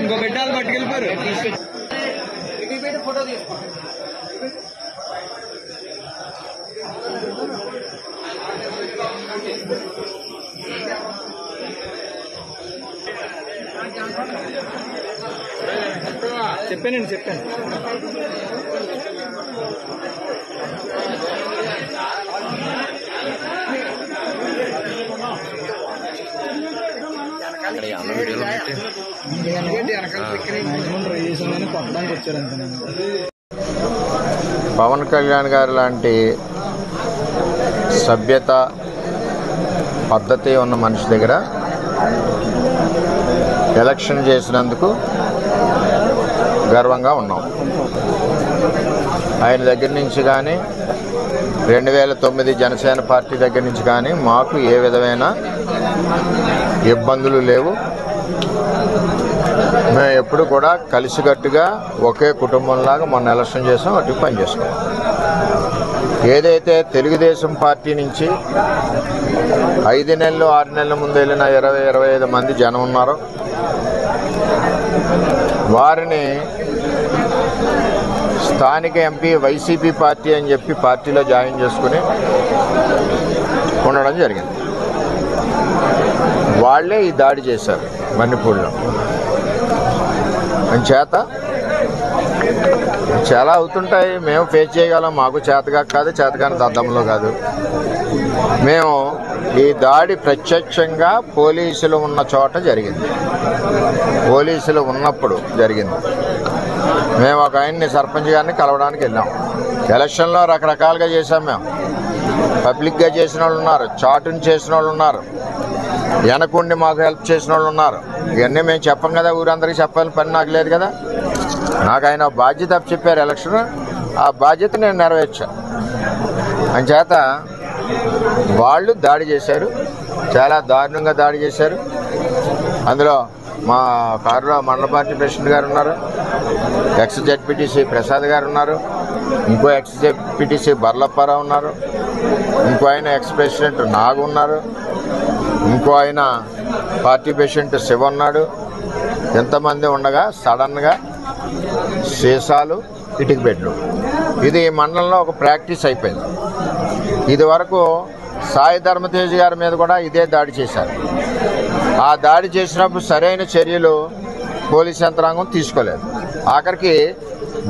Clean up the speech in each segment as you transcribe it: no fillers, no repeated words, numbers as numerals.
ఇంకో పెట్టాలి పట్టుకెళ్ళిపోయారు. ఫోటో తీసుకో. చెప్పాను. పవన్ కళ్యాణ్ గారు లాంటి సభ్యత పద్ధతి ఉన్న మనిషి దగ్గర ఎలక్షన్ చేసినందుకు గర్వంగా ఉన్నాం. ఆయన దగ్గర నుంచి కానీ 2009 జనసేన పార్టీ దగ్గర నుంచి కానీ మాకు ఏ విధమైన ఇబ్బందులు లేవు. మేము ఎప్పుడు కూడా కలిసికట్టుగా ఒకే కుటుంబంలాగా మొన్న ఎలక్షన్ చేసాం, అటు పని చేసుకున్నాం. ఏదైతే తెలుగుదేశం పార్టీ నుంచి 5 నెలలు 6 నెలల ముందు వెళ్ళిన 20-25 మంది జనం ఉన్నారో వారిని స్థానిక ఎంపీ వైసీపీ పార్టీ అని చెప్పి పార్టీలో జాయిన్ చేసుకుని ఉండడం జరిగింది. వాళ్లే ఈ దాడి చేశారు మణిపూర్లో. చేత చాలా అవుతుంటాయి, మేము ఫేస్ చేయగలం. మాకు చేతగా కాదు, చేతగాని దద్దంలో కాదు. మేము ఈ దాడి ప్రత్యక్షంగా పోలీసులు ఉన్న చోట జరిగింది, పోలీసులు ఉన్నప్పుడు జరిగింది. మేము ఒక ఆయన్ని సర్పంచ్ గారిని కలవడానికి వెళ్ళాం. ఎలక్షన్లో రకరకాలుగా చేశాం. మేము పబ్లిక్గా చేసిన వాళ్ళు ఉన్నారు, చాటుని చేసిన వాళ్ళు ఉన్నారు, వెనకుండి మాకు హెల్ప్ చేసిన వాళ్ళు ఉన్నారు. ఇవన్నీ మేము చెప్పం కదా, ఊరందరికీ చెప్పాలని పని నాకు లేదు కదా. నాకు ఆయన బాధ్యత చెప్పారు ఎలక్షన్, ఆ బాధ్యత నేను నెరవేర్చాను. అంచేత వాళ్ళు దాడి చేశారు, చాలా దారుణంగా దాడి చేశారు. అందులో మా కారులో మండల పార్టీ ప్రెసిడెంట్ గారు ఉన్నారు, ఎక్స్ జెడ్పీటీసీ ప్రసాద్ గారు ఉన్నారు, ఇంకో ఎక్స్ జెడ్పీటీసీ బర్లప్పారావు ఉన్నారు, ఇంకో ఆయన ఎక్స్ ప్రెసిడెంట్ నాగు ఉన్నారు, ఇంకో ఆయన పార్టీ ప్రెసిడెంట్ శివ ఉన్నాడు. ఎంతమంది ఉండగా సడన్గా సీసాలు, ఇటుక బెడ్లు, ఇది మండలంలో ఒక ప్రాక్టీస్ అయిపోయింది. ఇది వరకు సాయి ధర్మతేజ్ గారి మీద కూడా ఇదే దాడి చేశారు. ఆ దాడి చేసినప్పుడు సరైన చర్యలు పోలీస్ యంత్రాంగం తీసుకోలేదు. ఆఖరికి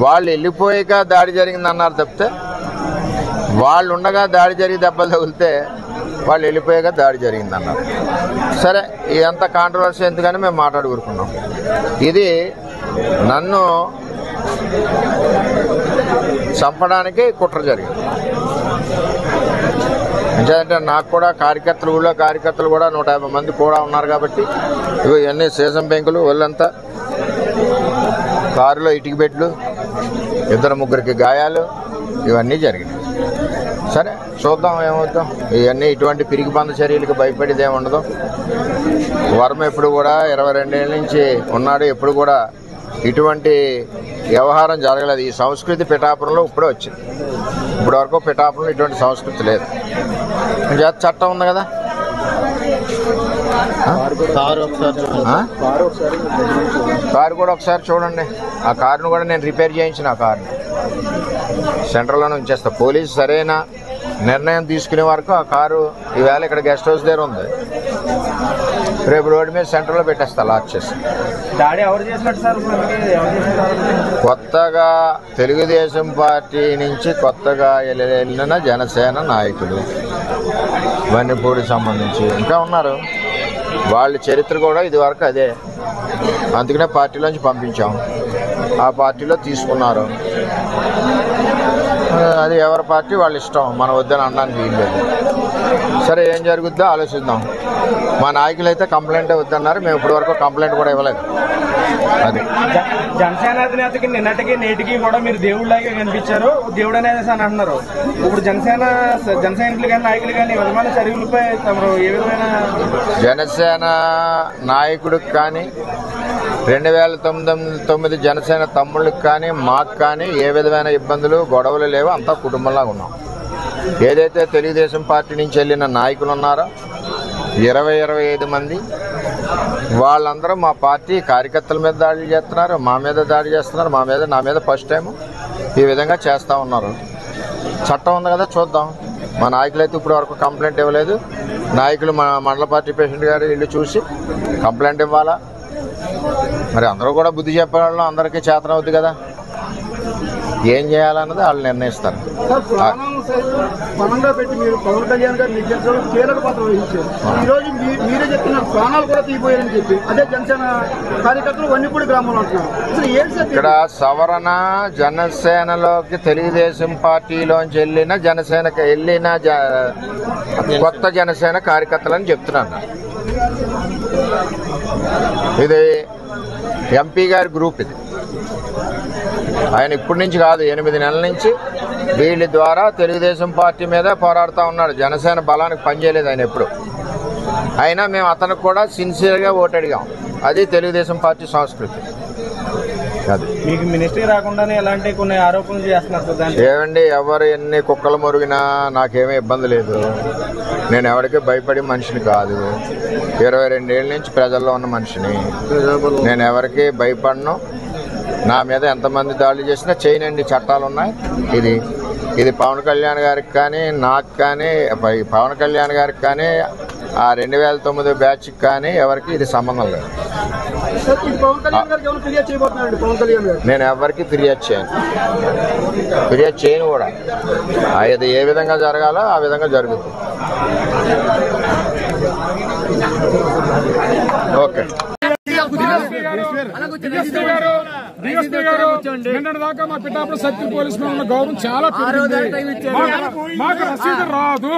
వాళ్ళు వెళ్ళిపోయాక దాడి జరిగిందన్నారు తప్పితే, వాళ్ళు ఉండగా దాడి జరిగి దెబ్బలు తగిలితే వాళ్ళు వెళ్ళిపోయాక దాడి జరిగిందన్నారు. సరే, ఇదంతా కాంట్రవర్సీ ఎందుకని మేము మాట్లాడుకుంటున్నాం. ఇది నన్ను చంపడానికి కుట్ర జరిగింది. అంటే నాకు కూడా కార్యకర్తలు, ఊళ్ళో కార్యకర్తలు కూడా 150 మంది కూడా ఉన్నారు కాబట్టి ఇవన్నీ సీసం బెంకులు, ఒళ్ళంతా కారులో ఇటుక బెడ్లు, 2-3 గాయాలు, ఇవన్నీ జరిగినాయి. సరే, చూద్దాం ఏమవుతాం. ఇవన్నీ ఇటువంటి పిరికి బంద చర్యలకు భయపడేది ఏముండదు. వర్మ ఎప్పుడు కూడా 22 ఏళ్ళ నుంచి ఉన్నాడు, ఎప్పుడు కూడా ఇటువంటి వ్యవహారం జరగలేదు. ఈ సంస్కృతి పిఠాపురంలో ఇప్పుడే వచ్చింది. ఇప్పటి వరకు పిఠాపురంలో ఇటువంటి సంస్కృతి లేదు. చట్టం ఉంది కదా. కారు కూడా ఒకసారి చూడండి. ఆ కారును కూడా నేను రిపేర్ చేయించిన, ఆ కారుని సెంటర్లోనే ఉంచేస్తా. పోలీసు సరైన నిర్ణయం తీసుకునే వరకు ఆ కారు ఈవేళ ఇక్కడ గెస్ట్ హౌస్ దగ్గర ఉంది, రేపు రోడ్డు మీద సెంటర్లో పెట్టేస్తా లాక్ చేసి. కొత్తగా తెలుగుదేశం పార్టీ నుంచి కొత్తగా వెళ్ళిన జనసేన నాయకులు వన్నిపూడికి సంబంధించి ఇంకా ఉన్నారు. వాళ్ళ చరిత్ర కూడా ఇది వరకు అదే. అందుకనే పార్టీలోంచి పంపించాం, ఆ పార్టీలో తీసుకున్నారు. అది ఎవరి పార్టీ వాళ్ళ ఇష్టం, మనం వద్దని అనడానికి వీల్లేదు. సరే, ఏం జరుగుద్దో ఆలోచిద్దాం. మా నాయకులు అయితే కంప్లైంట్ వద్దన్నారు, మేము ఇప్పటి వరకు కంప్లైంట్ కూడా ఇవ్వలేదు. అది జనసేన అధినేతకి నిన్నటికి నేటికి కూడా మీరు దేవుళ్ళలాగే కనిపించారు, దేవుడు అనేది అని అంటున్నారు. ఇప్పుడు జనసైనికులు కానీ నాయకులు కానీ విధమైన చర్యలపై ఏ విధమైన జనసేన నాయకుడికి కానీ 2009 జనసేన తమ్ముళ్ళకి కానీ మాకు కానీ ఏ విధమైన ఇబ్బందులు గొడవలు లేవు. అంతా కుటుంబంలాగా ఉన్నాం. ఏదైతే తెలుగుదేశం పార్టీ నుంచి వెళ్ళిన నాయకులు ఉన్నారో 20-25 మంది, వాళ్ళందరూ మా పార్టీ కార్యకర్తల మీద దాడి చేస్తున్నారు, మా మీద దాడి చేస్తున్నారు, నా మీద ఫస్ట్ టైం ఈ విధంగా చేస్తూ ఉన్నారు. చట్టం ఉంది కదా, చూద్దాం. మా నాయకులు అయితే ఇప్పుడు వరకు కంప్లైంట్ ఇవ్వలేదు. నాయకులు మా మండల పార్టీ ప్రెసిడెంట్ గారు ఇల్లు చూసి కంప్లైంట్ ఇవ్వాలా. మరి అందరూ కూడా బుద్ధి చెప్పేవాళ్ళం, అందరికీ చేతన అవుద్ది కదా. ఏం చేయాలన్నది వాళ్ళు నిర్ణయిస్తారు. పనంగా పెట్టి మీరు పవన్ కళ్యాణ్ గారు నిర్దేశంలో కీలక పాత్ర వహించారు. ఈ రోజు మీరే చెప్తున్నారు ప్రాణాలు కూడా తీయబోయారని చెప్పి అదే జనసేన కార్యకర్తలు వన్నిపూడి గ్రామంలో అంటున్నారు. అసలు ఏంటి సార్ ఇక్కడ సవరణ జనసేనలోకి తెలుగుదేశం పార్టీలోంచి వెళ్ళిన కొత్త జనసేన కార్యకర్తలని చెప్తున్నాను. ఇది ఎంపీ గారి గ్రూప్. ఇది ఆయన ఇప్పటి నుంచి కాదు, 8 నెలల నుంచి వీళ్ళ ద్వారా తెలుగుదేశం పార్టీ మీద పోరాడుతూ ఉన్నాడు. జనసేన బలానికి పనిచేయలేదు ఆయన ఎప్పుడు. అయినా మేము అతనికి కూడా సిన్సియర్గా ఓటు అడిగాం. అది తెలుగుదేశం పార్టీ సంస్కృతి. అది మీకు మినిస్ట్రీ రాకుండానే ఎలాంటి కొన్ని ఆరోపణలు చేస్తున్నారు. ఏమండి, ఎవరు ఎన్ని కుక్కలు మురిగినా నాకేమీ ఇబ్బంది లేదు. నేను ఎవరికి భయపడే మనిషిని కాదు. 22 ఏళ్ళ నుంచి ప్రజల్లో ఉన్న మనిషిని. నేను ఎవరికి భయపడను. నా మీద ఎంతమంది దాడులు చేసినా చేయనండి, చట్టాలు ఉన్నాయి. ఇది పవన్ కళ్యాణ్ గారికి కానీ, నాకు కానీ, పవన్ కళ్యాణ్ గారికి కానీ, ఆ 2009 బ్యాచ్కి కానీ ఎవరికి ఇది సంబంధం లేదు. నేను ఎవరికి ఫిర్యాదు చేయను కూడా. అది ఏ విధంగా జరగాలో ఆ విధంగా జరుగుతుంది. ఓకే. నిన్నటిదాకా మా పిఠాపురం సర్కిల్ పోలీస్ ఉన్న గౌరవం చాలా పెరిగింది. మాకు రసీదు రాదు.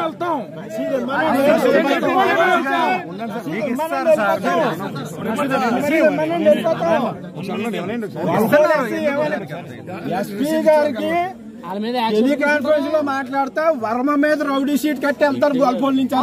వెళ్తాం. ఎస్పీ గారికి టెలికాన్ఫరెన్స్ లో మాట్లాడుతా వర్మ మీద రౌడీ షీట్ కట్టి వెళ్తారు గోల్పోల్ నుంచి.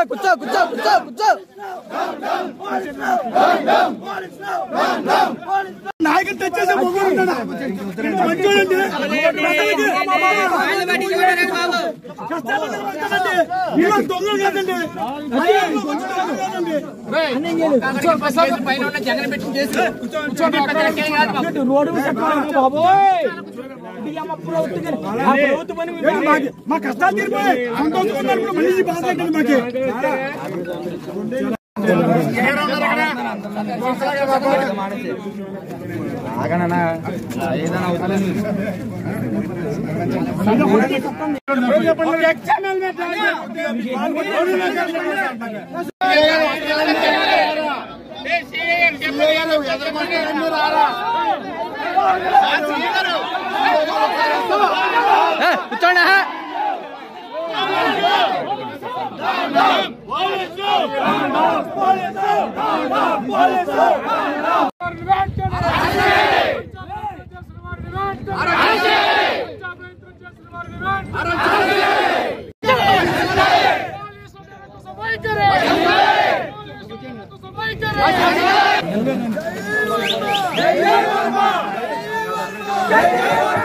కూర్చో కూర్చో కూర్చో కూర్చో నాయకుడు తెచ్చేసే దొంగలు కదండి. రోడ్డు మా కష్టాలు తీరిపోయి సంతోషంగా మనిషి బాధ మాకే. జై